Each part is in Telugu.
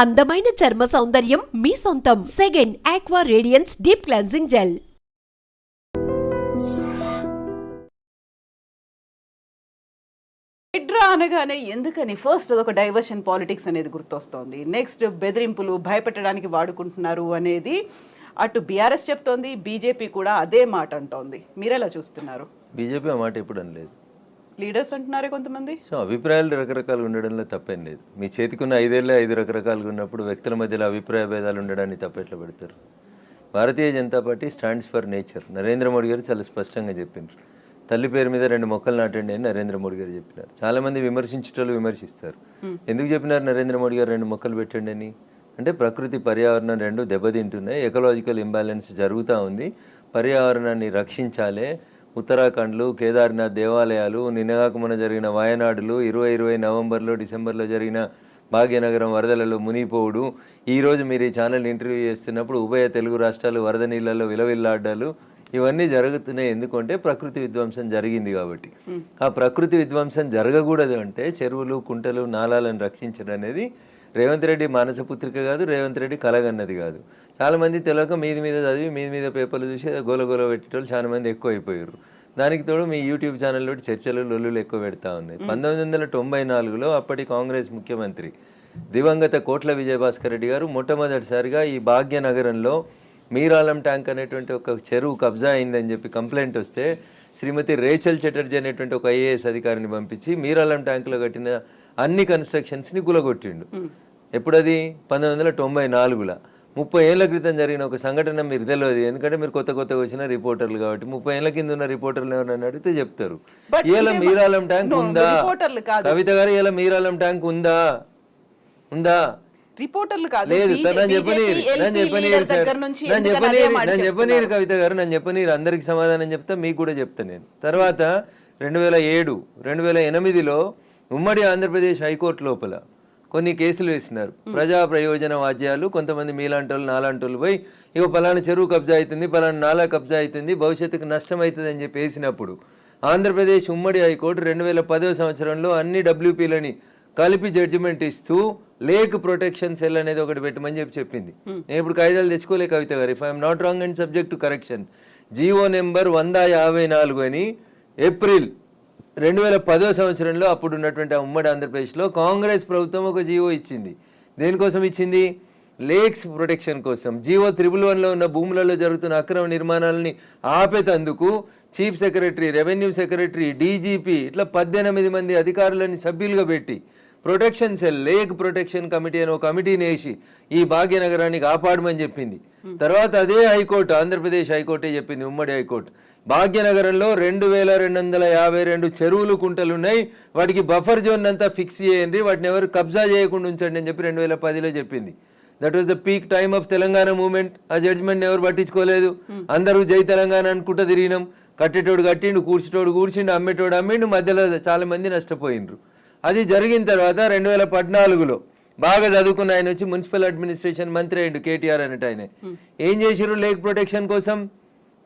అందమైన చర్మ సౌందర్యం మీ సొంతం. Second aqua radiance deep cleansing gel. Hydra అనగానే ఎందుకని ఫస్ట్ అదొక డైవర్షన్ పాలిటిక్స్ అనేది గుర్తొస్తోంది. నెక్స్ట్ బెదిరింపులు భయపెట్టడానికి వాడుకుంటున్నారు అనేది అటు బీఆర్ఎస్ చెప్తోంది, బీజేపీ కూడా అదే మాట అంటోంది. మీరెలా చూస్తున్నారు? బీజేపీ ఆ మాట ఎప్పుడు అనలేదు. లీడర్స్ అంటున్నారే కొంతమంది. సో అభిప్రాయాలు రకరకాలు ఉండడంలో తప్పేం లేదు. మీ చేతికున్న 5 ఏళ్ళే 5 రకరకాలుగా ఉన్నప్పుడు వ్యక్తుల మధ్యలో అభిప్రాయ భేదాలు ఉండడాన్ని తప్పెట్లా పెడతారు? Bharatiya Janata party stands for nature. Narendra Modi garu చాలా స్పష్టంగా చెప్పినారు. తల్లి పేరు మీద 2 మొక్కలు నాటండి అని నరేంద్ర మోడీ గారు చెప్పినారు. చాలా మంది విమర్శించేటోళ్ళు విమర్శిస్తారు. ఎందుకు చెప్పినారు నరేంద్ర మోడీ గారు 2 మొక్కలు పెట్టండి అని? అంటే ప్రకృతి పర్యావరణం 2 దెబ్బతింటున్నాయి, ఎకలాజికల్ ఇంబ్యాలెన్స్ జరుగుతూ ఉంది, పర్యావరణాన్ని రక్షించాలి. ఉత్తరాఖండ్లు, కేదార్నాథ్ దేవాలయాలు, నిన్నగాక మొన్న జరిగిన వాయనాడులు, 2020 నవంబర్లో డిసెంబర్లో జరిగిన భాగ్యనగరం వరదలలో మునిగిపోవుడు, ఈరోజు మీరు ఈ ఛానల్ ఇంటర్వ్యూ చేస్తున్నప్పుడు ఉభయ తెలుగు రాష్ట్రాలు వరద నీళ్ళల్లో విలవిల్లాడ్డాలు, ఇవన్నీ జరుగుతున్నాయి. ఎందుకంటే ప్రకృతి విధ్వంసం జరిగింది కాబట్టి. ఆ ప్రకృతి విధ్వంసం జరగకూడదు అంటే చెరువులు, కుంటలు, నాలాలను రక్షించడం అనేది రేవంత్ రెడ్డి మానసపుత్రిక కాదు, రేవంత్ రెడ్డి కలగన్నది కాదు. చాలామంది తెలియక మీద చదివి మీద పేపర్లు చూసి గోల పెట్టేటోళ్ళు చాలా మంది ఎక్కువ అయిపోయారు. దానికి తోడు మీ యూట్యూబ్ ఛానల్లో చర్చలు లొల్లులు ఎక్కువ పెడతా ఉన్నాయి. 1994లో అప్పటి కాంగ్రెస్ ముఖ్యమంత్రి దివంగత కోట్ల విజయభాస్కర్ రెడ్డి గారు మొట్టమొదటిసారిగా ఈ భాగ్యనగరంలో మీరాలం ట్యాంక్ అనేటువంటి ఒక చెరువు కబ్జా అయిందని చెప్పి కంప్లైంట్ వస్తే శ్రీమతి రేచల్ చటర్జీ అనేటువంటి ఒక ఐఏఎస్ అధికారిని పంపించి మీరాలం ట్యాంకులో కట్టిన అన్ని కన్స్ట్రక్షన్స్ని గులగొట్టిండు. ఎప్పుడది? 1994లో. 30 ఏళ్ల క్రితం జరిగిన ఒక సంఘటన మీరు తెలియదు, ఎందుకంటే మీరు కొత్తగా వచ్చిన రిపోర్టర్లు కాబట్టి. 30 ఏళ్ల కింద ఉన్న రిపోర్టర్లు ఎవరైనా అడిగితే చెప్తారు. ఇలా మీరాలం ట్యాంక్ ఉందా కవిత గారు? ఇలా మీరాలం ట్యాంక్ ఉందా? రిపోర్టర్లు కాదు, లేదు. నన్ను చెప్పనీరు కవిత గారు, నన్ను చెప్పనీరు. అందరికి సమాధానం చెప్తా, మీకు కూడా చెప్తా నేను. తర్వాత 2007, 2008లో ఉమ్మడి ఆంధ్రప్రదేశ్ హైకోర్టు లోపల కొన్ని కేసులు వేసినారు. ప్రజా ప్రయోజన వాద్యాలు, కొంతమంది మీలాంటోళ్ళు నాలాంటోళ్ళు పోయి ఇక పలానా చెరువు కబ్జా అవుతుంది, పలానా నాలా కబ్జా అవుతుంది, భవిష్యత్తుకు నష్టం అవుతుంది అని చెప్పి వేసినప్పుడు ఆంధ్రప్రదేశ్ ఉమ్మడి హైకోర్టు 2010వ సంవత్సరంలో అన్ని డబ్ల్యూపీలని కలిపి జడ్జిమెంట్ ఇస్తూ లేక్ ప్రొటెక్షన్ సెల్ అనేది ఒకటి పెట్టమని చెప్పింది. నేను ఇప్పుడు కాయిదాలు తెచ్చుకోలే కవిత గారు, if I'm not wrong and subject to correction. GO number 154 అని ఏప్రిల్ 2010వ సంవత్సరంలో అప్పుడు ఉన్నటువంటి ఉమ్మడి ఆంధ్రప్రదేశ్లో కాంగ్రెస్ ప్రభుత్వం ఒక జీవో ఇచ్చింది. దేనికోసం ఇచ్చింది? లేక్స్ ప్రొటెక్షన్ కోసం. జీవో 111లో ఉన్న భూములలో జరుగుతున్న అక్రమ నిర్మాణాలని ఆపేతందుకు chief secretary, revenue secretary, DGP ఇట్లా 18 మంది అధికారులని సభ్యులుగా పెట్టి protection cell, lake protection committee అని ఒక కమిటీని వేసి ఈ భాగ్యనగరాన్ని కాపాడమని చెప్పింది. తర్వాత అదే హైకోర్టు, ఆంధ్రప్రదేశ్ హైకోర్టే చెప్పింది, ఉమ్మడి హైకోర్టు, భాగ్యనగరంలో 2252 చెరువులు, కుంటలు ఉన్నాయి, వాటికి బఫర్ జోన్ అంతా ఫిక్స్ చేయండి, వాటిని ఎవరు కబ్జా చేయకుండా ఉంచండి అని చెప్పి 2010లో చెప్పింది. That was the peak time of Telangana movement. ఆ జడ్జిమెంట్ ఎవరు పట్టించుకోలేదు. అందరూ జై తెలంగాణ అనుకుంటూ తిరిగినాం. కట్టేటోడు కట్టిండు, కూర్చేటోడు కూర్చిండు, అమ్మేటోడు అమ్మిండు, మధ్యలో చాలా మంది నష్టపోయిండ్రు. అది జరిగిన తర్వాత 2014లో బాగా చదువుకున్న ఆయన వచ్చి మున్సిపల్ అడ్మినిస్ట్రేషన్ మంత్రి అయ్యిండు, కేటీఆర్ అన్నట్టు. ఆయన ఏం చేసిరు? లేక్ ప్రొటెక్షన్ కోసం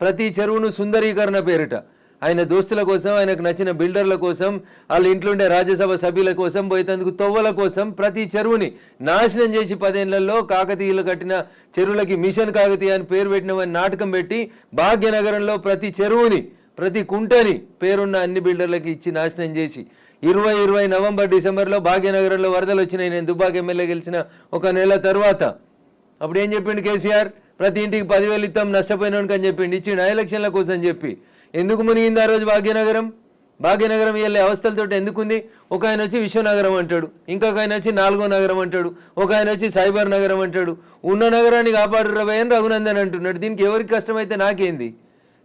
ప్రతి చెరువును సుందరీకరణ పేరిట ఆయన దోస్తుల కోసం, ఆయనకు నచ్చిన బిల్డర్ల కోసం, వాళ్ళ ఇంట్లో ఉండే రాజ్యసభ సభ్యుల కోసం, పోయేందుకు తొవ్వల కోసం ప్రతి చెరువుని నాశనం చేసి 10 ఏళ్లలో కాకతీయులు కట్టిన చెరువులకి మిషన్ కాకతీయ అని పేరు పెట్టినవని నాటకం పెట్టి భాగ్యనగరంలో ప్రతి చెరువుని, ప్రతి కుంటని పేరున్న అన్ని బిల్డర్లకి ఇచ్చి నాశనం చేసి 2020 నవంబర్ డిసెంబర్లో భాగ్యనగరంలో వరదలు వచ్చినాయి. నేను దుబ్బాక ఎమ్మెల్యే గెలిచిన 1 నెల తర్వాత అప్పుడు ఏం చెప్పిండు కేసీఆర్? ప్రతి ఇంటికి 10,000 ఇస్తాం నష్టపోయినానికి అని చెప్పిండు. ఇచ్చిండు ఎలక్షన్ల కోసం చెప్పి. ఎందుకు మునిగింది ఆ రోజు భాగ్యనగరం? భాగ్యనగరం వెళ్ళే అవస్థలతో ఎందుకుంది? ఒక ఆయన వచ్చి విశ్వనగరం అంటాడు, ఇంకొక ఆయన వచ్చి 4వ నగరం అంటాడు, ఒక ఆయన వచ్చి సైబర్ నగరం అంటాడు. ఉన్న నగరాన్ని కాపాడు రవయ్య అని రఘునందన్ అంటున్నాడు. దీనికి ఎవరికి కష్టమైతే నాకేంది?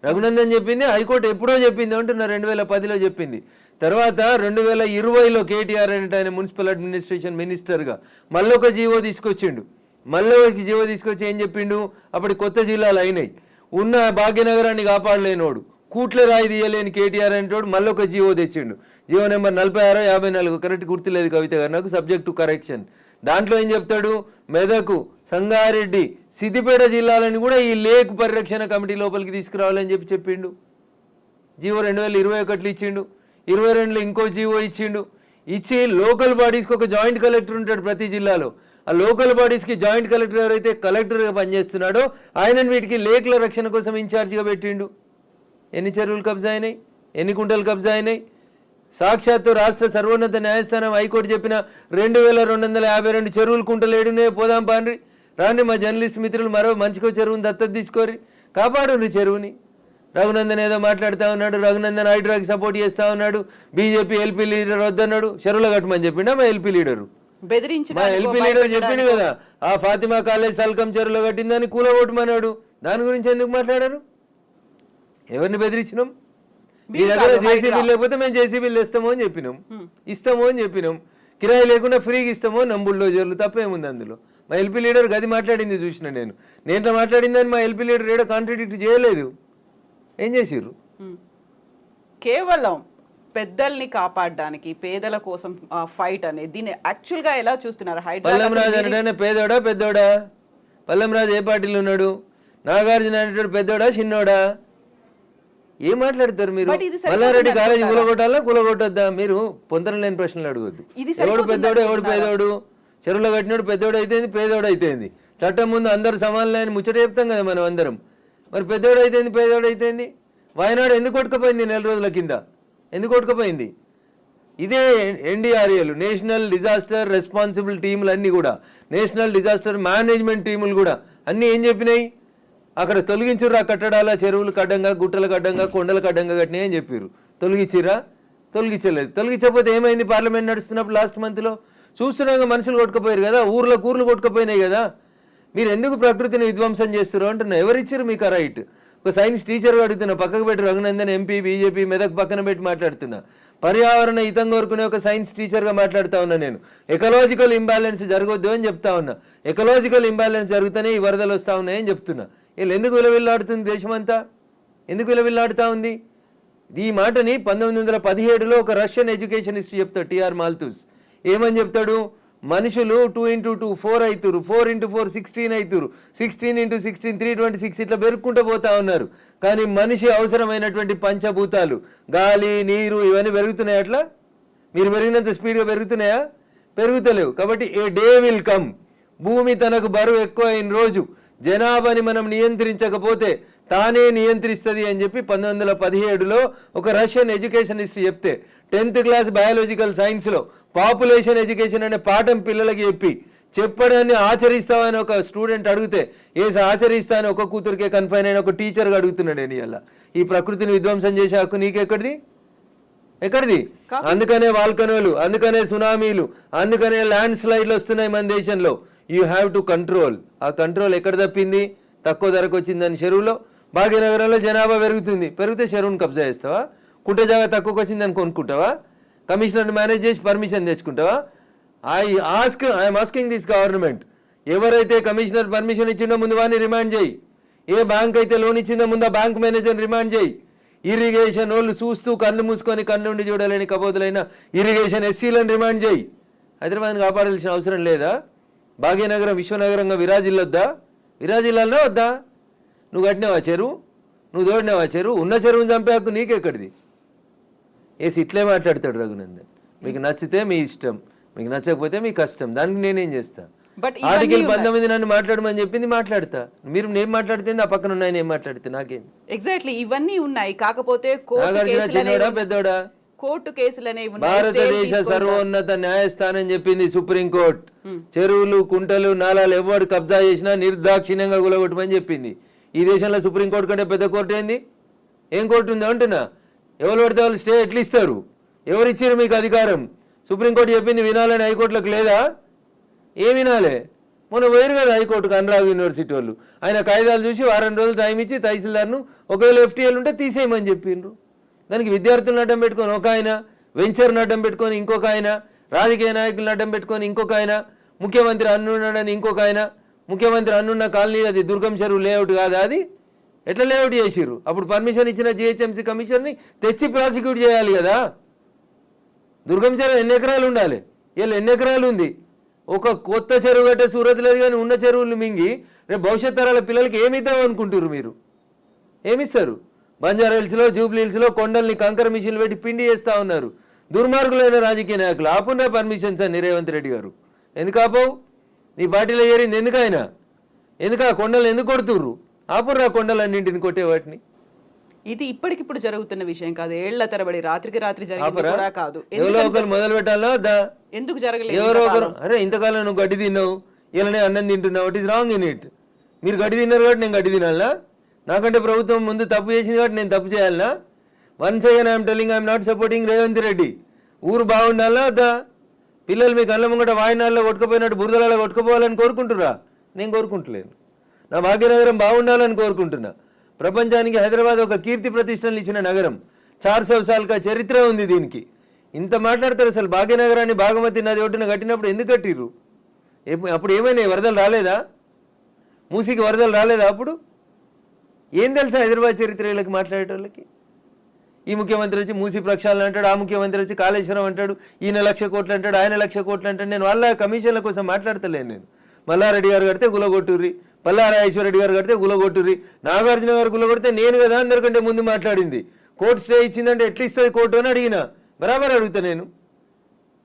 రఘునందన్ చెప్పింది, హైకోర్టు ఎప్పుడో చెప్పింది అంటున్నా, 2010లో చెప్పింది. తర్వాత 2020లో కేటీఆర్ అంటే ఆయన మున్సిపల్ అడ్మినిస్ట్రేషన్ మినిస్టర్గా మళ్ళీ ఒక జీవో తీసుకొచ్చిండు. తీసుకొచ్చి ఏం చెప్పిండు? అప్పటి కొత్త జిల్లాలు అయినాయి, ఉన్న భాగ్యనగరాన్ని కాపాడలేనోడు, కూట్ల రాయి తీయలేని కేటీఆర్ అంటోడు మళ్ళీ ఒక జీవో తెచ్చిండు. జీవో నెంబర్ 46, 54 కరెక్ట్ గుర్తులేదు కవిత గారు నాకు, సబ్జెక్ట్ టు కరెక్షన్. దాంట్లో ఏం చెప్తాడు? మెదకు, సంగారెడ్డి, సిద్దిపేట జిల్లాలని కూడా ఈ లేక్ పరిరక్షణ కమిటీ లోపలికి తీసుకురావాలని చెప్పిండు. జీవో 2021లో ఇచ్చిండు. 22లో ఇంకో జీవో ఇచ్చిండు. ఇచ్చి లోకల్ బాడీస్కి ఒక జాయింట్ కలెక్టర్ ఉంటాడు ప్రతి జిల్లాలో, ఆ లోకల్ బాడీస్కి జాయింట్ కలెక్టర్ ఎవరైతే కలెక్టర్గా పనిచేస్తున్నాడో ఆయనను వీటికి లేకుల రక్షణ కోసం ఇన్ఛార్జిగా పెట్టిండు. ఎన్ని చెరువులు కబ్జా అయినాయి, ఎన్ని కుంటలు కబ్జా అయినాయి? సాక్షాత్తు రాష్ట్ర సర్వోన్నత న్యాయస్థానం హైకోర్టు చెప్పిన 2252 చెరువులు కుంటలు ఏడునే పోదాం పాండ్రి రాండి. మా జర్నలిస్ట్ మిత్రులు మరో మంచికో చెరువుని దత్తత తీసుకోరి, కాపాడు చెరువుని. రఘునందన్ ఏదో మాట్లాడుతూ ఉన్నాడు, రఘునందన్ హైడ్రాకి సపోర్ట్ చేస్తూ ఉన్నాడు, బీజేపీ ఎల్పీ లీడర్ వద్దన్నాడు, చెరువులు కట్టమని చెప్పిండా మా ఎల్పీ లీడరు? మా ఎల్పీ లీడర్ చెప్పిండు కదా, ఆ ఫాతిమా కాలేజ్ సల్కం చెరువులో కట్టిందని కూలగొట్టమన్నాడు. దాని గురించి ఎందుకు మాట్లాడారు? ఎవరిని బెదిరించినాం? మీ దగ్గర జేసీబీలు లేకపోతే మేము జేసీబీలు ఇస్తామో అని చెప్పినాం, ఇస్తామో అని చెప్పినాం. కిరాయి లేకుండా ఫ్రీగా ఇస్తామో నంబుల్లో జరులు తప్పేముంది అందులో? మా ఎల్పీ లీడర్ గది మాట్లాడింది చూసిన నేను మాట్లాడిందని మా ఎల్పీ లీడర్ ఏడో కాంట్రాడిక్ట్ చేయలేదు. ఏం చేసిర్రు? కేవలం పెద్దల్ని కాపాడడానికి పేదల కోసం ఫైట్ అనేది దీన్ని యాక్చువల్ గా ఎలా చూస్తున్నారు? పల్లం రాజు అంటే పేదోడా పెద్దోడా? పల్లం రాజు ఏ పార్టీలో ఉన్నాడు? నాగార్జున అనేటోడు పెద్దోడా చిన్నోడా? ఏం మాట్లాడతారు మీరు? మల్లారెడ్డి కాలేజీ కూలగొట్టొద్దా? మీరు పొందడం లేని ప్రశ్నలు అడగొద్దు. ఎవడు పెద్దోడు ఎవడు పేదోడు? చెరువులో కట్టినోడు పెద్దోడు అయితేంది, పేదోడు అయితేంది. చట్టం ముందు అందరు సమానలే అని ముచ్చట చెప్తాం కదా మనం అందరం. మరి పెద్దోడు అయితేంది, పేదోడు అయితేంది? వాయనాడు ఎందుకు కొట్టుకుపోయింది? 4 రోజుల కింద ఎందుకు కొట్టుకుపోయింది? ఇదే ఎన్డీఆర్ఏలు, నేషనల్ డిజాస్టర్ రెస్పాన్సిబుల్ టీములు అన్నీ కూడా, నేషనల్ డిజాస్టర్ మేనేజ్మెంట్ టీములు కూడా అన్నీ ఏం చెప్పినాయి? అక్కడ తొలగించుర్రు ఆ కట్టడాల, చెరువులు కడ్డంగా, గుట్టలు కడ్డంగా, కొండలు కడ్డంగా కట్టినాయి అని చెప్పారు. తొలగించిరా? తొలగించలేదు. తొలగించకపోతే ఏమైంది? పార్లమెంట్ నడుస్తున్నప్పుడు లాస్ట్ మంత్లో చూస్తున్నాగా మనుషులు కొట్టుకుపోయారు కదా, ఊర్లు కొట్టుకుపోయినాయి కదా. మీరు ఎందుకు ప్రకృతిని విధ్వంసం చేస్తారు అంటున్నా. ఎవరిచ్చారు మీకు ఆ రైట్? ఒక సైన్స్ టీచర్ అడుగుతున్నా, పక్కకు పెట్టి రఘునందన్ ఎంపీ బీజేపీ మెదక్ పక్కన పెట్టి మాట్లాడుతున్నా. పర్యావరణ హితం కోరుకునే ఒక సైన్స్ టీచర్గా మాట్లాడుతూ ఉన్నా నేను. ఎకలాజికల్ ఇంబ్యాలెన్స్ జరగొద్దు అని చెప్తా ఉన్నా. ఎకలాజికల్ ఇంబ్యాలెన్స్ జరుగుతూనే ఈ వరదలు వస్తూ ఉన్నాయని చెప్తున్నా. వీళ్ళు ఎందుకు విలవిల్లాడుతుంది దేశమంతా? ఎందుకు విలవిల్లాడుతూ ఉంది? ఈ మాటని 1917లో ఒక రష్యన్ ఎడ్యుకేషన్ హిస్టరీ చెప్తాడు టిఆర్ మాల్తూస్. ఏమని చెప్తాడు? మనుషులు 2 × 2 4 అవుతారు, 4 × 4 16 అవుతారు, 16 × 16 326 ఇట్లా పెరుక్కుంటూ పోతా ఉన్నారు. కానీ మనిషి అవసరమైనటువంటి పంచభూతాలు గాలి, నీరు ఇవన్నీ పెరుగుతున్నాయి. అట్లా మీరు పెరిగినంత స్పీడ్గా పెరుగుతున్నాయా? పెరుగుతలేవు. కాబట్టి ఏ డే విల్ కమ్, భూమి తనకు బరువు ఎక్కువ అయిన రోజు జనాభాని మనం నియంత్రించకపోతే తానే నియంత్రిస్తుంది అని చెప్పి 1917లో ఒక రష్యన్ ఎడ్యుకేషన్ హిస్టరీ చెప్తే 10th క్లాస్ బయాలజికల్ సైన్స్లో పాపులేషన్ ఎడ్యుకేషన్ అనే పాఠం పిల్లలకి చెప్పడాన్ని ఆచరిస్తామని ఒక స్టూడెంట్ అడిగితే ఆచరిస్తా అని ఒక కూతురికే కన్ఫైన్ అయిన ఒక టీచర్గా అడుగుతున్నాడు. నేను ఇలా ఈ ప్రకృతిని విధ్వంసం చేసే హక్కు నీకెక్కడిది? ఎక్కడిది? అందుకనే వాల్కనోలు, అందుకనే సునామీలు, అందుకనే ల్యాండ్ స్లైడ్లు వస్తున్నాయి మన దేశంలో. You have to control. ఆ కంట్రోల్ ఎక్కడ తప్పింది? తక్కువ ధరకు వచ్చిందని చెరువులో. భాగ్యనగరంలో జనాభా పెరిగితే చెరువును కబ్జా చేస్తావా? కుంట జాగా తక్కువకి వచ్చిందని కొనుక్కుంటావా? కమిషనర్ని మేనేజ్ చేసి పర్మిషన్ తెచ్చుకుంటావా? ఐఎమ్ ఆస్కింగ్ దిస్ గవర్నమెంట్, ఎవరైతే కమిషనర్ పర్మిషన్ ఇచ్చిండో ముందు వాడిని రిమాండ్ చేయి. ఏ బ్యాంక్ అయితే లోన్ ఇచ్చిందో ముందు ఆ బ్యాంక్ మేనేజర్ని రిమాండ్ చేయి. ఇరిగేషన్ వాళ్ళు చూస్తూ కళ్ళు మూసుకొని కళ్ళుండి చూడలేని కబోతులైన ఇరిగేషన్ ఎస్సీలను రిమాండ్ చేయి. హైదరాబాద్ని కాపాడాల్సిన అవసరం లేదా? భాగ్యనగరం విశ్వనగరంగా విరాజిల్లొద్దా? విరాజిల్లాలనే వద్దా? నువ్వు కట్టినావా చెరువు? నువ్వు తోడినావా చెరువు? ఉన్న చెరువుని చంపే హక్కు నీకెక్కడిది? ఇట్లే మాట్లాడతాడు రఘునందన్. మీకు నచ్చితే మీ ఇష్టం, మీకు నచ్చకపోతే మీ కష్టం. దానికి నేనేం చేస్తా? ఆర్టికల్ 19 నన్ను మాట్లాడమని చెప్పింది, మాట్లాడతా. మీరు నేను మాట్లాడితే ఆ పక్కన ఉన్నాయని ఏం మాట్లాడితే నాకేం? ఎగ్జాక్ట్లీ ఇవన్నీ ఉన్నాయి. కాకపోతే చిన్నోడా పెద్దోడా? కోర్టు కేసులనే భారతదేశ సర్వోన్నత న్యాయస్థానం చెప్పింది, సుప్రీంకోర్టు చెరువులు, కుంటలు, నాలాలు ఎవరు కబ్జా చేసినా నిర్దాక్షిణ్యంగా గులగొట్టమని చెప్పింది. ఈ దేశంలో సుప్రీంకోర్టు కంటే పెద్ద కోర్టు ఏంది? ఏం కోర్టు ఉంది అంటున్నా? ఎవరు పడితే వాళ్ళు స్టే ఎట్లా ఇస్తారు? ఎవరు ఇచ్చారు మీకు అధికారం? సుప్రీంకోర్టు చెప్పింది వినాలని హైకోర్టులకు లేదా? ఏం వినాలే? మొన్న వేరు కదా హైకోర్టుకు అనురాగ్ యూనివర్సిటీ వాళ్ళు. ఆయన కాయిదాలు చూసి వారం రోజులు టైం ఇచ్చి తహసీల్దార్ను ఒకవేళ ఎఫ్టీఎల్ ఉంటే తీసేయమని చెప్పిండ్రు. దానికి విద్యార్థులను అడ్డం పెట్టుకొని ఒక ఆయన, వెంచర్ను అడ్డం పెట్టుకొని ఇంకొక ఆయన, రాజకీయ నాయకులను అడ్డం పెట్టుకొని ఇంకొక ఆయన, ముఖ్యమంత్రి అన్నున్నాడని ఇంకొక ఆయన. ముఖ్యమంత్రి అన్నున్న కాలనీ అది దుర్గం చెరువు లేఅవుట్ కాదా? అది ఎట్లా లేఅవుట్ చేసిర్రు? అప్పుడు పర్మిషన్ ఇచ్చిన జిహెచ్ఎంసీ కమిషనర్ని తెచ్చి ప్రాసిక్యూట్ చేయాలి కదా. దుర్గం చెరువు ఎన్ని ఎకరాలు ఉండాలి? వీళ్ళు ఎన్ని ఎకరాలు ఉంది? ఒక కొత్త చెరువు కట్టే సూరత్ లేదు కానీ ఉన్న చెరువులు మింగి రేపు భవిష్యత్ తరాల పిల్లలకి ఏమిద్దాం అనుకుంటారు మీరు? ఏమిస్తారు? బంజారా హిల్స్లో, జూబ్లీ హిల్స్లో కొండల్ని కంకర మిషన్లు పెట్టి పిండి చేస్తూ ఉన్నారు దుర్మార్గులైన రాజకీయ నాయకులు. ఆపున్న పర్మిషన్స్ అని రేవంత్ రెడ్డి గారు ఎందుకు ఆపవు? నీ పార్టీలో చేరింది ఎందుకు ఆయన? ఎందుకు ఆ కొండలు ఎందుకు కొడుతుర్రు? ఆపుర్రా కొండలన్నింటిని కొట్టే వాటిని. ఇది ఇప్పటికిప్పుడు జరుగుతున్న విషయం కాదు, ఏళ్ల తరబడి రాత్రికి రాత్రి జరిగింది కూడా కాదు. ఎవరో ఒకరు మొదలు పెట్టాలా వద్దా? ఎందుకు జరగలేదు? ఎవరో ఒకరు, అరే ఇంతకాలం నువ్వు గడ్డి తిన్నావు, ఇలానే అన్నం తింటున్నావు, it is wrong in it. మీరు గడ్డి తిన్నారు కాబట్టి నేను గడ్డి తినాలనా? నాకంటే ప్రభుత్వం ముందు తప్పు చేసింది కాబట్టి నేను తప్పు చేయాలనా? Once again I'm telling I'm not supporting Revanth Reddy. ఊరు బాగుండాలా వద్దా? పిల్లలు మీ కళ్ళ ముంగట వాయినాల్లో కొట్టుకుపోయినట్టు బురదలలో కొట్టుకుపోవాలని కోరుకుంటురా? నేను కోరుకుంటలేను. నా భాగ్యనగరం బాగుండాలని కోరుకుంటున్నా. ప్రపంచానికి హైదరాబాద్ ఒక కీర్తి ప్రతిష్టలు ఇచ్చిన నగరం, 400 సార్లుగా చరిత్ర ఉంది దీనికి. ఇంత మాట్లాడతారు. అసలు భాగ్యనగరాన్ని బాగమతి నది ఒడ్డున కట్టినప్పుడు ఎందుకు కట్టిర్రు? అప్పుడు ఏమైనా వరదలు రాలేదా? మూసికి వరదలు రాలేదా? అప్పుడు ఏం తెలుసా హైదరాబాద్ చరిత్ర వీళ్ళకి మాట్లాడేటోళ్ళకి? ఈ ముఖ్యమంత్రి వచ్చి మూసి ప్రక్షాళన అంటాడు, ఆ ముఖ్యమంత్రి వచ్చి కాళేశ్వరం అంటాడు, ఈయన 1,00,000 కోట్లు అంటాడు, ఆయన 1,00,000 కోట్లు అంటాడు. నేను వాళ్ళ కమిషన్ల కోసం మాట్లాడతలేను. నేను మల్లారెడ్డి గారు కడితే గులగొట్టుర్రి, పల్లారాజేశ్వరరెడ్డి గారు కడితే గులగొట్టుర్రి, నాగార్జున గారు గులగొడితే నేను కదా అందరికంటే ముందు మాట్లాడింది. కోర్టు స్టే ఇచ్చిందంటే ఎట్లా ఇస్తుంది కోర్టు అని అడిగిన. బరాబర్ అడుగుతా నేను.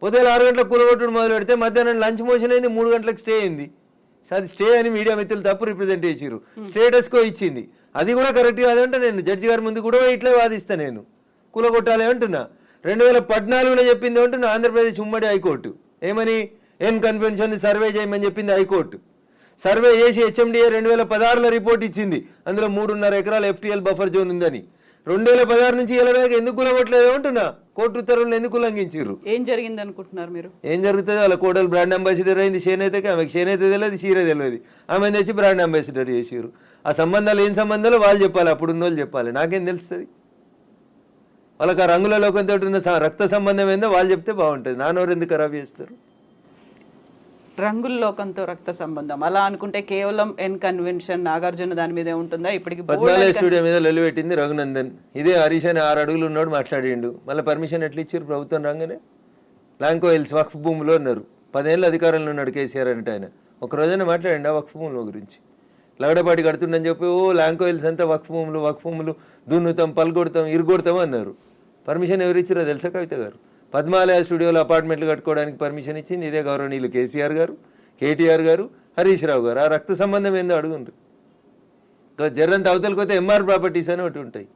పొద్దున 6 గంటలకు కూలగొట్టుడు మొదలు పెడితే మధ్యాహ్నం లంచ్ మోషన్ అయింది, 3 గంటలకు స్టే అయింది. అది స్టే అని మీడియా మిత్రులు తప్పు రిప్రజెంట్ చేసిరు. స్టేటస్కో ఇచ్చింది, అది కూడా కరెక్ట్ కాదంటే నేను జడ్జి గారి ముందు కూడా ఇట్లే వాదిస్తా. నేను కూలగొట్టాలి అంటున్నా. 2014లో చెప్పింది అంటున్నా ఆంధ్రప్రదేశ్ ఉమ్మడి హైకోర్టు. ఏమని? ఎన్ కన్వెన్షన్ సర్వే చేయమని చెప్పింది హైకోర్టు. సర్వే చేసి హెచ్ఎండిఏ 2016లో రిపోర్ట్ ఇచ్చింది, అందులో 3.5 ఎకరాల FTL బఫర్ జోన్ ఉందని. 2016 నుంచి వెళ్ళడానికి ఎందుకు కూలగొట్టలేదు అంటున్నా. కోర్టు ఉత్తర్వులను ఎందుకు ఉల్లంఘించారు? ఏం జరిగింది అనుకుంటున్నారు మీరు? ఏం జరుగుతుంది? వాళ్ళ కోడలు బ్రాండ్ అంబాసిడర్ అయింది చేనేతకి. ఆమెకి చేనేత తెలియదు, చీర తెలియదు. ఆమె తెచ్చి బ్రాండ్ అంబాసిడర్ చేసారు. ఆ సంబంధాలు ఏం సంబంధాలు వాళ్ళు చెప్పాలి, అప్పుడు ఉన్న వాళ్ళు చెప్పాలి. నాకేం తెలుస్తుంది? వాళ్ళకి ఆ రంగుల లోకంతో ఉన్న రక్త సంబంధం ఏందో వాళ్ళు చెప్తే బాగుంటుంది. నానోరు ఎందుకు ఖరాబ్ చేస్తారు? రంగుల లోకంతో రక్త సంబంధం అలా అనుకుంటే కేవలం ఎన్ కన్వెన్షన్ నాగార్జున దాని మీదే ఉంటుందా? ఇప్పటికి పద్మాలయ స్టూడియో మీద లొల్లిపెట్టింది రఘునందన్. ఇదే హరీష్ అని 6 అడుగులు ఉన్నాడు మాట్లాడిండు. మళ్ళీ పర్మిషన్ ఎట్లా ఇచ్చారు ప్రభుత్వం రాగానే? లాంకో హిల్స్ వక్ఫ్ భూమిలో ఉన్నారు. 10 ఏళ్ళు అధికారంలో ఉన్నాడు కేసీఆర్ అంటే. ఆయన ఒక రోజైనా మాట్లాడండి ఆ వక్ఫ్ భూముల గురించి? లగడపాటి కడుతుండని చెప్పి లాంకో హిల్స్ అంతా వక్ఫ్ భూములు దున్నుతాం, పల్గొడతాం, ఇరుగొడతాం అన్నారు. పర్మిషన్ ఎవరు ఇచ్చారో తెలుసా కవిత గారు? పద్మాలయ స్టూడియోలో అపార్ట్మెంట్లు కట్టుకోవడానికి పర్మిషన్ ఇచ్చింది ఇదే గౌరవనీయులు కేసీఆర్ గారు, కేటీఆర్ గారు, హరీష్ రావు గారు. ఆ రక్త సంబంధం ఏందో అడుగుండ్రు. జర్రంత అవతలకి పోతే ఎంఆర్ ప్రాపర్టీస్ అని ఒకటి ఉంటాయి.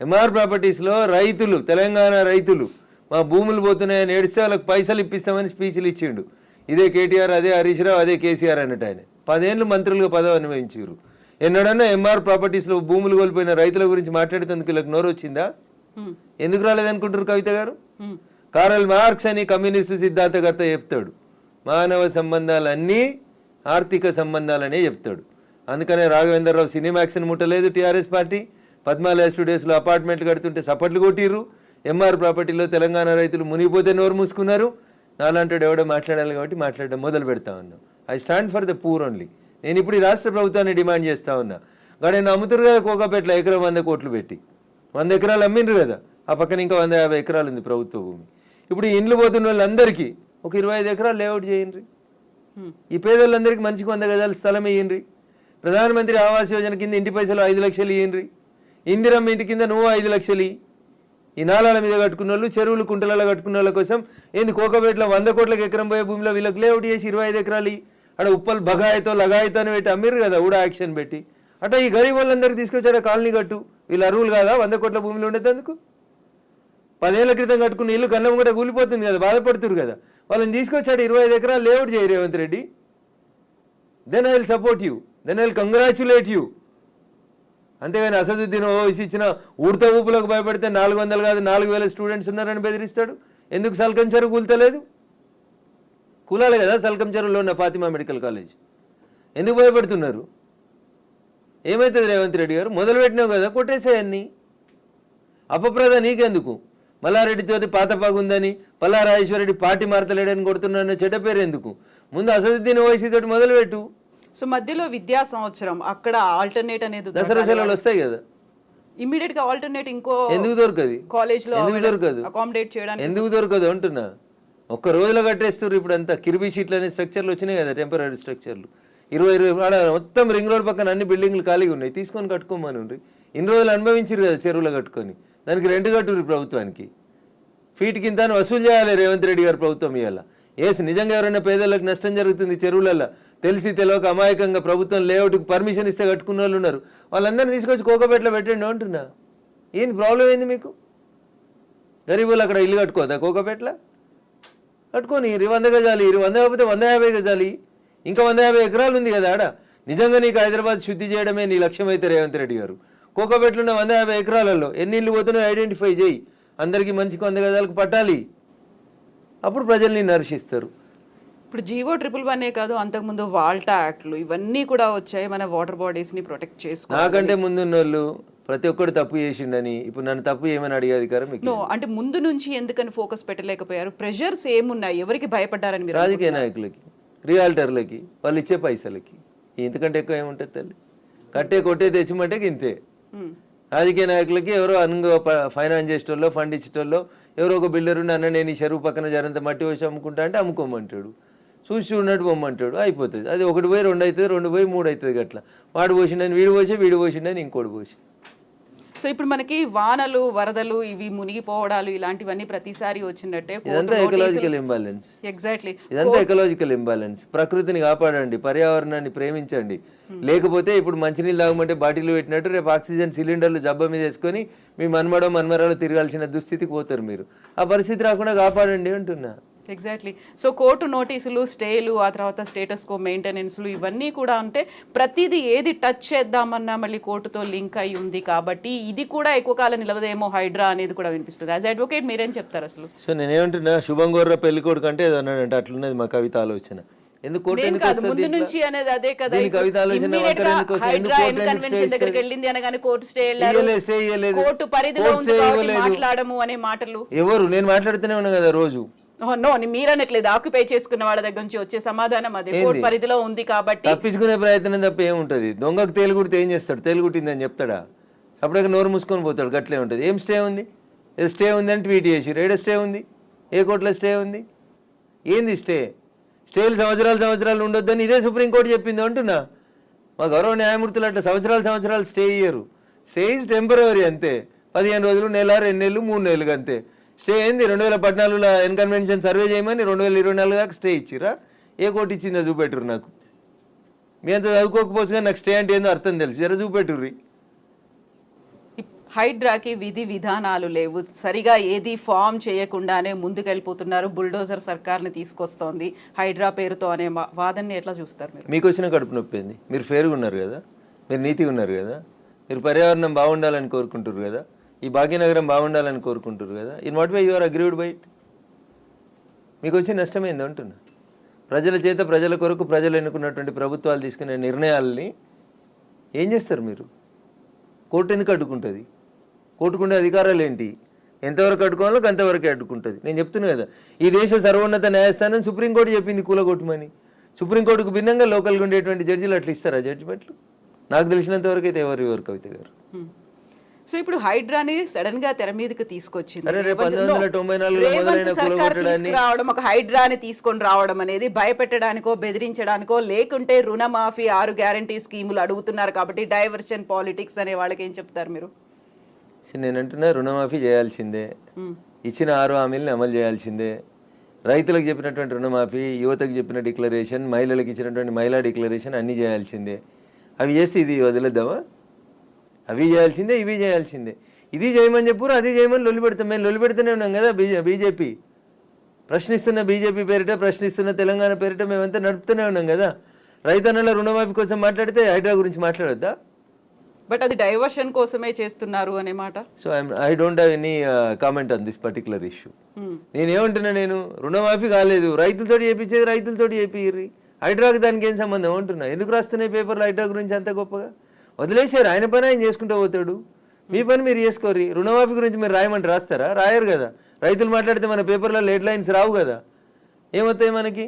ఎంఆర్ ప్రాపర్టీస్లో రైతులు, తెలంగాణ రైతులు మా భూములు పోతున్నాయని ఏడిస్తే వాళ్ళకి పైసలు ఇప్పిస్తామని స్పీచ్లు ఇచ్చిండు. ఇదే కేటీఆర్, అదే హరీష్ రావు, అదే కేసీఆర్ అన్నట్టు. ఆయన 10 ఏళ్ళు మంత్రులుగా పదవి అనుభవించారు. ఎన్నడన్నా ఎంఆర్ ప్రాపర్టీస్లో భూములు కోల్పోయిన రైతుల గురించి మాట్లాడేందుకు వీళ్ళకి నోరు వచ్చిందా? ఎందుకు రాలేదనుకుంటారు కవిత గారు? కారల్ మార్క్స్ అని కమ్యూనిస్టు సిద్ధాంతకర్త చెప్తాడు, మానవ సంబంధాలన్నీ ఆర్థిక సంబంధాలనే చెప్తాడు. అందుకనే రాఘవేంద్రరావు సినిమాక్స్ని ముట్టలేదు టీఆర్ఎస్ పార్టీ. పద్మాలయ స్టూడియోస్లో అపార్ట్మెంట్లు కడుతుంటే సపట్లు కొట్టిర్రు. ఎంఆర్ ప్రాపర్టీలో తెలంగాణ రైతులు మునిగిపోతే నోరు మూసుకున్నారు. నాలాంటి ఎవడో మాట్లాడాలి కాబట్టి మాట్లాడడం మొదలు పెడతా ఉన్నాం. I stand for the poor only. నేను ఇప్పుడు ఈ రాష్ట్ర ప్రభుత్వాన్ని డిమాండ్ చేస్తా ఉన్నా. కానీ అమ్ముతురు కదా కోకాపేటలో ఎకరం 100 కోట్లు పెట్టి 100 ఎకరాలు అమ్మిండ్రు కదా. ఆ పక్కన ఇంకా 150 ఎకరాలు ఉంది ప్రభుత్వ భూమి. ఇప్పుడు ఈ ఇండ్లు పోతున్న వాళ్ళందరికీ ఒక 25 ఎకరాలు లేఅవుట్ చేయండి. ఈ పేదోళ్ళందరికీ మంచికి 100 గజాల స్థలం ఇయ్యండి. ప్రధానమంత్రి ఆవాస్ యోజన కింద ఇంటి పైసలు 5 లక్షలు ఇయ్యండి. ఇందిరమ్మ ఇంటి కింద నువ్వు 5 లక్షలు. ఈ నాలాల మీద కట్టుకున్న వాళ్ళు, చెరువులు కుంటలలో కట్టుకున్న వాళ్ళ కోసం ఏంది కోకపేటలో 100 కోట్లకు ఎకరం పోయే భూమిలో వీళ్ళకి లేఅవుట్ చేసి 25 ఎకరాలు అక్కడ ఉప్పల్ బగాయితో లగాయితో అని పెట్టి అమ్మిర్రు కదా ఊడా యాక్షన్ పెట్టి. అట్లా ఈ గరీబ్ వాళ్ళందరికీ తీసుకొచ్చాడు కాలనీ కట్టు. వీళ్ళు అరువులు కాదా 100 కోట్ల భూమిలో ఉండేందుకు? 10 ఏళ్ల క్రితం కట్టుకున్న ఇల్లు కన్నం కూడా కూలిపోతుంది కదా, బాధపడుతురు కదా. వాళ్ళని తీసుకొచ్చాడు 25 ఎకరాలు లేఅవుట్ చేయి Revanth Reddy. Then I will support you, then I will congratulate you. అంతేగాని అసదుద్దీన్ ఓవైసీ ఇచ్చిన ఉడత ఊపులకు భయపడితే 400 కాదు 4000 స్టూడెంట్స్ ఉన్నారని బెదిరిస్తాడు. ఎందుకు సల్కం చెరువు కూల్తలేదు? కూలాలి కదా సల్కం చెరువులో ఉన్న ఫాతిమా మెడికల్ కాలేజ్. ఎందుకు భయపడుతున్నారు? ఏమవుతుంది రేవంత్ రెడ్డి గారు? మొదలు పెట్టినావు కదా, కొట్టేసేయన్ని. అపప్రద నీకెందుకు? మల్లారెడ్డితోటి పాతపాగుందని, పల్లారాజేశ్వరరెడ్డి పార్టీ మారతలేడని కొడుతున్నారన్న చెడ్డ పేరు ఎందుకు? ముందు అసదుద్దీన్ ఓవైసీ తోటి మొదలుపెట్టు. సో మధ్యలో విద్యా సంవత్సరం అక్కడ ఆల్టర్నేట్ అనేది దసరా సెలవులు వస్తాయి కదా, ఇమీడియట్ గా ఆల్టర్నేట్ ఇంకో ఎందుకు దొరకదు? కాలేజ్ లో ఎందుకు దొరకదు? అకామిడేట్ చేయడానికి ఎందుకు దొరకదు అంటున్నా. ఒక్క రోజులో కట్టేస్తారు. ఇప్పుడు అంతా కిర్బీ షీట్లు అనే స్ట్రక్చర్లు వచ్చినాయి కదా, టెంపరీ స్ట్రక్చర్లు. 20 మొత్తం రింగ్ రోడ్ పక్కన అన్ని బిల్డింగ్లు ఖాళీగా ఉన్నాయి, తీసుకొని కట్టుకోమని ఉండ్రి. ఇన్ని రోజులు అనుభవించారు కదా చెరువులో కట్టుకొని, దానికి రెంట్ కట్టుర్రి ప్రభుత్వానికి. ఫీట్ కింద వసూలు చేయాలి రేవంత్ రెడ్డి గారు ప్రభుత్వం ఇవాళ. ఏసి నిజంగా ఎవరైనా పేదలకు నష్టం జరుగుతుంది చెరువులలో తెలిసి తెలియక అమాయకంగా ప్రభుత్వం లేఅవుట్కి పర్మిషన్ ఇస్తే కట్టుకున్న వాళ్ళు ఉన్నారు. వాళ్ళందరినీ తీసుకొచ్చి కోకపేటలో పెట్టండి అంటున్నా. ఏంది ప్రాబ్లం ఏంది మీకు? గరీబులు అక్కడ ఇల్లు కట్టుకోదా కోకపేటలో? కట్టుకొని 100 గజాలు 100 కాకపోతే 150 గజాలు, ఇంకా 150 ఎకరాలు ఉంది కదా ఆడ. నిజంగా నీకు హైదరాబాద్ శుద్ధి చేయడమే నీ లక్ష్యం అయితే రేవంత్ రెడ్డి గారు, కోకపేటలో ఉన్న 150 ఎకరాలలో ఎన్ని ఇల్లు పోతున్నాయో ఐడెంటిఫై చేయి, అందరికీ మంచికి 100 గజాలకు పట్టాలి, అప్పుడు ప్రజల్ని నర్శిస్తారు. ఇప్పుడు జీవో 111 కాదు, అంతకుముందు వాల్టా యాక్ట్లు ఇవన్నీ కూడా వచ్చాయి మన వాటర్ బాడీస్ని ప్రొటెక్ట్ చేసుకో. నాకంటే ముందున్న వాళ్ళు ప్రతి ఒక్కరు తప్పు చేసిండని ఇప్పుడు నన్ను తప్పు ఏమని అడిగే అధికారం మీకు? నో, అంటే ముందు నుంచి ఎందుకని ఫోకస్ పెట్టలేకపోయారు? ప్రెషర్స్ ఏమున్నాయి? ఎవరికి భయపడ్డారని మీరు? రాజకీయ నాయకులకి, రియాల్టర్లకి, వాళ్ళు ఇచ్చే పైసలకి. ఇంతకంటే ఎక్కువ ఏముంటుంది తల్లి? కట్టే కొట్టే తెచ్చిమంటే ఇంతే. రాజకీయ నాయకులకి ఎవరో అనుగా ఫైనాన్స్ చేసేటోళ్ళో ఫండ్ ఇచ్చేటోళ్ళో ఎవరో ఒక బిల్డర్ ఉండి అన్న నేను ఈ చెరువు పక్కన జరంత మట్టి వచ్చి అమ్ముకుంటా అంటే అమ్ముకోమంటాడు, చూసి చూడనట్టు పొమ్మంటాడు, అయిపోతుంది. అది 1 పోయి 2 అవుతుంది, 2 పోయి 3 అవుతుంది. అట్లా వాడు పోసిండని వీడు పోసి, వీడు పోసిండని ఇంకోటి పోసి. సో ఇప్పుడు మనకి వానలు వరదలు ఇవి మునిగిపోవడాలు ఇలాంటివన్నీ ప్రతిసారి వచ్చినట్టే. ఇదంతా ఎకలాజికల్ ఇంబాలెన్స్. ఎగ్జాక్ట్లీ, ఇదంతా ఎకలాజికల్ ఇంబాలెన్స్. ప్రకృతిని కాపాడండి, పర్యావరణాన్ని ప్రేమించండి. లేకపోతే ఇప్పుడు మంచినీళ్ళు తాగమంటే బాటిల్ పెట్టినట్టు రేపు ఆక్సిజన్ సిలిండర్లు జబ్బ మీద వేసుకొని మీ మన్మరాలు తిరగాల్సిన దుస్థితికి పోతారు మీరు. ఆ పరిస్థితి రాకుండా కాపాడండి అంటున్నా. ఎగ్జాక్ట్లీ. సో కోర్టు నోటీసులు, స్టేలు, ఆ తర్వాత స్టేటస్ కో మెయింటెనెన్స్లు ఇవన్నీ కూడా అంటే ప్రతిదీ ఏది టచ్ చేద్దామన్నా మళ్ళీ కోర్టుతో లింక్ అయి ఉంది కాబట్టి ఇది కూడా ఎక్కువ కాలం నిలవదేమో హైడ్రా అనేది కూడా వినిపిస్తుంది. యాజ్ అడ్వకేట్ మీరేం చెప్తారు అసలు? సో నేనేమంటున్నా, శుభం గోర్ర పెళ్లి కొడుకు అంటే ఏదో అన్నాడంటే అట్లున్నది మా కవిత ఆలోచన. ఎందుకు ముందు నుంచి అనేది అదే కదా. కవిత ఆలోచన దగ్గరికి వెళ్ళింది అనగానే కోర్టు స్టే కోర్టు పరిధిలో ఉంది మాట్లాడము అనే మాటలు. ఎవరు? నేను మాట్లాడుతూనే ఉన్నా కదా రోజు. నో, మీరనట్లేదు. ఆక్యుపై చేసుకున్న వాళ్ళ దగ్గర నుంచి వచ్చే సమాధానం అదే, కోర్టు పరిధిలో ఉంది కాబట్టి. తప్పించుకునే ప్రయత్నం తప్ప ఏముంటుంది? దొంగకు తేలుగుడితే ఏం చేస్తాడు? తేలుగుట్టిందని చెప్తాడా? అప్పటికి నోరు మూసుకొని పోతాడు. గట్లే ఉంటుంది. ఏం స్టే ఉంది? స్టే ఉంది అని ట్వీట్ చేసి ఏడ స్టే ఉంది? ఏ కోర్టులో స్టే ఉంది? ఏంది స్టే? స్టేలు సంవత్సరాలు ఉండొద్దని ఇదే సుప్రీంకోర్టు చెప్పింది అంటున్నా. మా గౌరవ న్యాయమూర్తులు అట్లా సంవత్సరాలు స్టే ఇయ్యరు. స్టే ఈజ్ టెంపరరీ అంతే. 15 రోజులు, నెల, 2 నెలలు, 3 నెలలు అంతే. స్టే ఏంది? 2014లో ఎన్కన్వెన్షన్ సర్వే చేయమని 2024 దాకా స్టే ఇచ్చిరా? ఏ కోర్టు ఇచ్చిందో చూపెట్టురు నాకు. మీ అంత చదువుకోకపోవచ్చు కానీ నాకు స్టే అంటే ఏందో అర్థం తెలుసు. జర చూపెట్టుర్రి. హైడ్రాకి విధి విధానాలు లేవు, సరిగా ఏది ఫామ్ చేయకుండానే ముందుకెళ్ళిపోతున్నారు. బుల్డోజర్ సర్కార్ని తీసుకొస్తోంది హైడ్రా పేరుతో అనే వాదనని ఎట్లా చూస్తారు మీరు? మీకు వచ్చిన కడుపు నొప్పి ఏంది? మీరు ఫేర్గా ఉన్నారు కదా, మీరు నీతిగా ఉన్నారు కదా, మీరు పర్యావరణం బాగుండాలని కోరుకుంటారు కదా, ఈ భాగ్యనగరం బాగుండాలని కోరుకుంటారు కదా. In what way you are agreed by it? మీకు వచ్చే నష్టమైంది అంటున్నా. ప్రజల చేత, ప్రజల కొరకు ప్రజలు ఎన్నుకున్నటువంటి ప్రభుత్వాలు తీసుకునే నిర్ణయాలని ఏం చేస్తారు మీరు? కోర్టు ఎందుకు అడ్డుకుంటుంది? కోర్టుకుండే అధికారాలు ఏంటి? ఎంతవరకు అడ్డుకోవాలో అంతవరకే అడ్డుకుంటుంది. నేను చెప్తున్నా కదా, ఈ దేశ సర్వోన్నత న్యాయస్థానం సుప్రీంకోర్టు చెప్పింది కూలగొట్టమని. సుప్రీంకోర్టుకు భిన్నంగా లోకల్గా ఉండేటువంటి జడ్జీలు అట్లా ఇస్తారా జడ్జిమెంట్లు? నాకు తెలిసినంత వరకు అయితే ఎవరు కవిత గారు. సో ఇప్పుడు హైడ్రాని సడన్ గా తెర మీదకి తీసుకొచ్చింది. 1994 ఒక హైడ్రాని తీసుకొని రావడం అనేది భయపెట్టడానికో బెదిరించడానికో, లేకుంటే రుణమాఫీ 6 గ్యారంటీ స్కీములు అడుగుతున్నారు కాబట్టి డైవర్షన్ పాలిటిక్స్ అనే వాళ్ళకి ఏం చెప్తారు మీరు? నేను అంటున్నా, రుణమాఫీ చేయాల్సిందే, ఇచ్చిన 6 హామీలను అమలు చేయాల్సిందే. రైతులకు చెప్పినటువంటి రుణమాఫీ, యువతకు చెప్పిన డిక్లరేషన్, మహిళలకు ఇచ్చినటువంటి మహిళా డిక్లరేషన్ అన్నీ చేయాల్సిందే. అవి చేసి ఇది వదిలేద్దామా? అవి చేయాల్సిందే, ఇవి చేయాల్సిందే. ఇది చేయమని చెప్పురు, అది చేయమని లొల్లి పెడతాం. మేము లొల్లి పెడుతూనే ఉన్నాం కదా. బీజేపీ ప్రశ్నిస్తున్న బీజేపీ పేరిట, ప్రశ్నిస్తున్న తెలంగాణ పేరిట మేమంతా నడుపుతూనే ఉన్నాం కదా. రైతన్నల రుణమాఫీ కోసం మాట్లాడితే హైడ్రా గురించి మాట్లాడొద్దా? బట్ అది డైవర్షన్ కోసమే చేస్తున్నారు అనే మాట. So I don't have any comment on this particular issue. నేనేమంటున్నా, నేను రుణమాఫీ కాలేదు, రైతులతో చేయించేది రైతులతో చేపిర్రి, హైడ్రాకి దానికి ఏం సంబంధం అంటున్నా. ఎందుకు రాస్తున్నాయి పేపర్లు హైడ్రా గురించి అంత గొప్పగా? వదిలేసారు, ఆయన పని ఆయన చేసుకుంటూ పోతాడు, మీ పని మీరు చేసుకోరు. రుణమాఫీ గురించి మీరు రాయమంటే రాస్తారా? రాయరు కదా. రైతులు మాట్లాడితే మన పేపర్లలో హెడ్లైన్స్ రావు కదా. ఏమవుతాయి మనకి?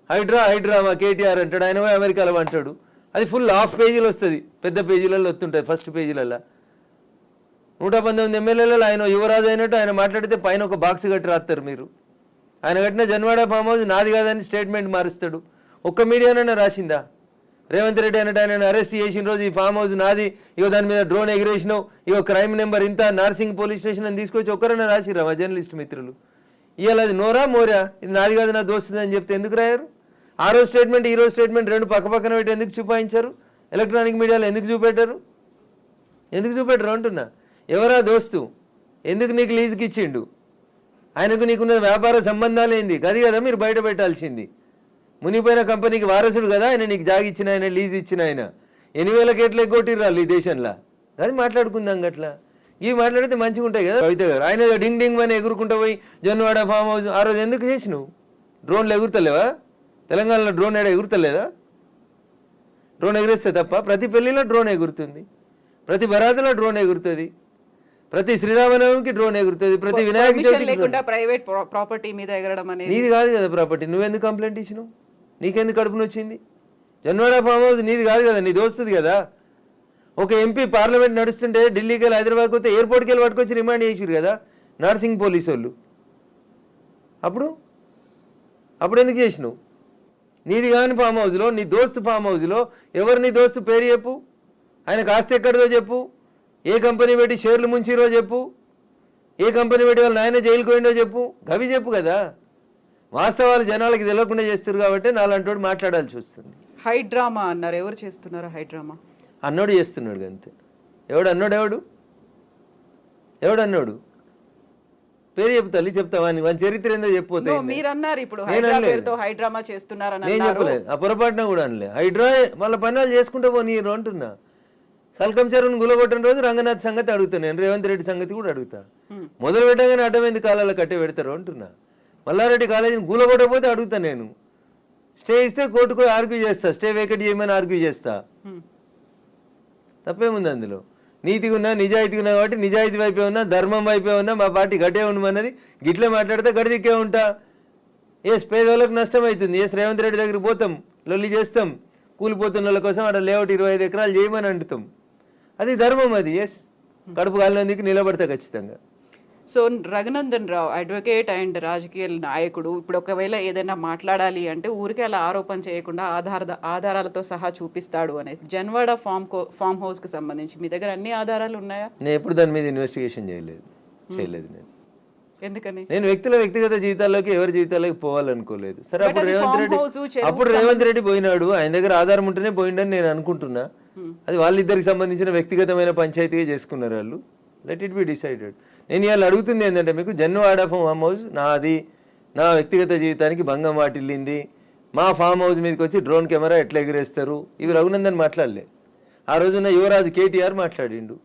హైడ్రా మా కేటీఆర్ అంటాడు, ఆయన పోయి అమెరికాలో అంటాడు. అది ఫుల్ హాఫ్ పేజీలు వస్తుంది, పెద్ద పేజీలలో వస్తుంటుంది. ఫస్ట్ పేజీలలో 119 ఎమ్మెల్యేలలో ఆయన యువరాజు అయినట్టు ఆయన మాట్లాడితే పైన ఒక బాక్స్ కట్టి రాస్తారు మీరు. ఆయన కట్టిన జన్వాడ ఫామ్ హౌస్ నాది కాదని స్టేట్మెంట్ మారుస్తాడు. ఒక్క మీడియానైనా రాసిందా? రేవంత్ రెడ్డి అన్నట్టు ఆయన అరెస్ట్ చేసిన రోజు ఈ ఫామ్ హౌస్ నాది, ఇగో దాని మీద డ్రోన్ ఎగిరేసినావు, ఇగో క్రైమ్ నెంబర్ ఇంత, నార్సింగ్ పోలీస్ స్టేషన్ అని తీసుకొచ్చి ఒక్కరైనా రాసిరా మా జర్నలిస్ట్ మిత్రులు? ఇవాళ అది నోరా మోరా, ఇది నాది కాదు నా దోస్తుంది అని చెప్తే ఎందుకు రాయారు? ఆ రోజు స్టేట్మెంట్ ఈ రోజు స్టేట్మెంట్ రెండు పక్క పక్కన పెట్టి ఎందుకు చూపాయించారు? ఎలక్ట్రానిక్ మీడియాలో ఎందుకు చూపెట్టారు? ఎందుకు చూపెట్టరు అంటున్నా. ఎవరా దోస్తు? ఎందుకు నీకు లీజుకి ఇచ్చిండు? ఆయనకు నీకున్న వ్యాపార సంబంధాలు ఏంది? అది కదా మీరు బయట పెట్టాల్సింది. మునిపోయిన కంపెనీకి వారసుడు కదా ఆయన, నీకు జాగి ఇచ్చిన ఆయన, లీజ్ ఇచ్చిన ఆయన. 8,000 కోట్లు ఎగ్గొట్టిర్రాళ్ళు ఈ దేశంలో. అది మాట్లాడుకుందాం గట్లా. ఇవి మాట్లాడితే మంచిగా ఉంటాయి కదా కవిత గారు. ఆయన డింగ్ డింగ్ అని ఎగురుకుంటూ పోయి జొన్నవాడ ఫామ్ హౌస్ ఆ రోజు ఎందుకు చేసినావు? డ్రోన్లు ఎగురుతలేవా? తెలంగాణలో డ్రోన్ ఏడా ఎగురుతలేదా? డ్రోన్ ఎగురిస్తే తప్ప ప్రతి పెళ్లిలో డ్రోన్ ఎగురుతుంది, ప్రతి బరాతులో డ్రోన్ ఎగురుతుంది, ప్రతి శ్రీరామనవమికి డ్రోన్ ఎగురుతుంది, ప్రతి వినాయక చవితికి లేకుండా ప్రైవేట్ ప్రాపర్టీ మీద ఎగరడం అనేది నీది కాదు కదా ప్రాపర్టీ. నువ్వెందుకు కంప్లైంట్ ఇచ్చినావు? నీకెందుకు కడుపున వచ్చింది? జొన్నవాడ ఫామ్ హౌస్ నీది కాదు కదా, నీ దోస్తుంది కదా. ఒక ఎంపీ పార్లమెంట్ నడుస్తుంటే ఢిల్లీకి వెళ్ళి హైదరాబాద్కి వస్తే ఎయిర్పోర్ట్కి వెళ్ళి పట్టుకొచ్చి రిమాండ్ చేసారు కదా నర్సింగ్ పోలీసు వాళ్ళు. అప్పుడు ఎందుకు చేసినావు? నీది కాని ఫామ్ హౌస్లో, నీ దోస్తు ఫామ్ హౌస్లో ఎవరు నీ దోస్తు పేరు చెప్పు, ఆయనకు ఆస్తి ఎక్కడిదో చెప్పు, ఏ కంపెనీ పెట్టి షేర్లు ముంచిరో చెప్పు, ఏ కంపెనీ పెట్టి వాళ్ళు నాయన జైలుకి పోయిండో చెప్పు, గవి చెప్పు కదా. వాస్తవాలు జనాలకి తెలియకుండా చేస్తారు కాబట్టి నాలంటోడు మాట్లాడాల్సి వస్తుంది. హైడ్రామా అన్నారు. ఎవరు చేస్తున్నారు హైడ్రామా? అన్నోడు చేస్తున్నాడు అంతే. ఎవడు అన్నోడు? ఎవడన్నాడు? పేరు చెప్తాను, చెప్తావా? వాని చరిత్ర ఏందో చెప్పిపోతే. మీరు అన్నారు ఇప్పుడు హైడ్రామా చేస్తున్నారని. నేను చెప్పలేదు, ఆ పొరపాటున కూడా అనలే. హైడ్రా వాళ్ళ పనులు చేసుకుంటూ పోనీరు అంటున్నా. సల్కం చెరువును గులగొట్టిన రోజు రంగనాథ్ సంగతి అడుగుతాను నేను, రేవంత్ రెడ్డి సంగతి కూడా అడుగుతా. మొదలు పెట్టగానే అడ్డమైంది కాలాల కట్టే పెడతారు అంటున్నా. మల్లారెడ్డి కాలేజీని గులగొట్టకపోతే అడుగుతా నేను. స్టే ఇస్తే కోర్టుకు ఆర్గ్యూ చేస్తా, స్టే వేకెట్ చేయమని ఆర్గ్యూ చేస్తా. తప్పేముంది అందులో? నీతిగా ఉన్నా, నిజాయితీగా ఉన్నా కాబట్టి నిజాయితీ వైపే ఉన్నా, ధర్మం వైపే ఉన్నా, మా పార్టీ గట్టే ఉండమన్నది. గిట్లే మాట్లాడితే గడిదిక్కే ఉంటా. పేదవాళ్ళకు నష్టం అవుతుంది. రేవంత్ రెడ్డి దగ్గరికి పోతాం, లొల్లి చేస్తాం, కూలిపోతున్న వాళ్ళ కోసం అక్కడ లేఅవుట్ 25 ఎకరాలు చేయమని అంటుతాం. అది ధర్మం. అది కడుపు కాలినందుకు నిలబడతా ఖచ్చితంగా. So Raghunandan Rao advocate and రాజకీయ నాయకుడు ఇప్పుడు ఒకవేళ ఏదైనా మాట్లాడాలి అంటే ఊరికే అలా ఆరోపణ చేయకుండా ఆధారాలతో సహా చూపిస్తాడు అనేది. జన్వాడ ఫామ్ హౌస్ కి సంబంధించి మీ దగ్గర అన్ని ఆధారాలు ఉన్నాయా? నేను ఎప్పుడు దాని మీద ఇన్వెస్టిగేషన్ చేయలేదు నేను. ఎందుకని? నేను వ్యక్తిగత జీవితాల్లోకి, ఎవరి జీవితాల్లోకి పోవాలనుకోలేదు. సరే, అప్పుడు రేవంత్ రెడ్డి పోయినాడు, ఆయన దగ్గర ఆధారం ఉంటేనే పోయిండని నేను అనుకుంటున్నా. అది వాళ్ళిద్దరికి సంబంధించిన వ్యక్తిగతమైన పంచాయతీగా చేసుకున్నారు వాళ్ళు. Let it be decided. నేను ఇవాళ అడుగుతుంది ఏంటంటే, మీకు జన్వాడ ఫామ్ హౌస్ నాది, నా వ్యక్తిగత జీవితానికి భంగం వాటిల్లింది, మా ఫామ్ హౌస్ మీదకి వచ్చి డ్రోన్ కెమెరా ఎట్లా ఎగిరేస్తారు, ఇవి రఘునందన్ మాట్లాడలే. ఆ రోజున యువరాజు కేటీఆర్ మాట్లాడిండు.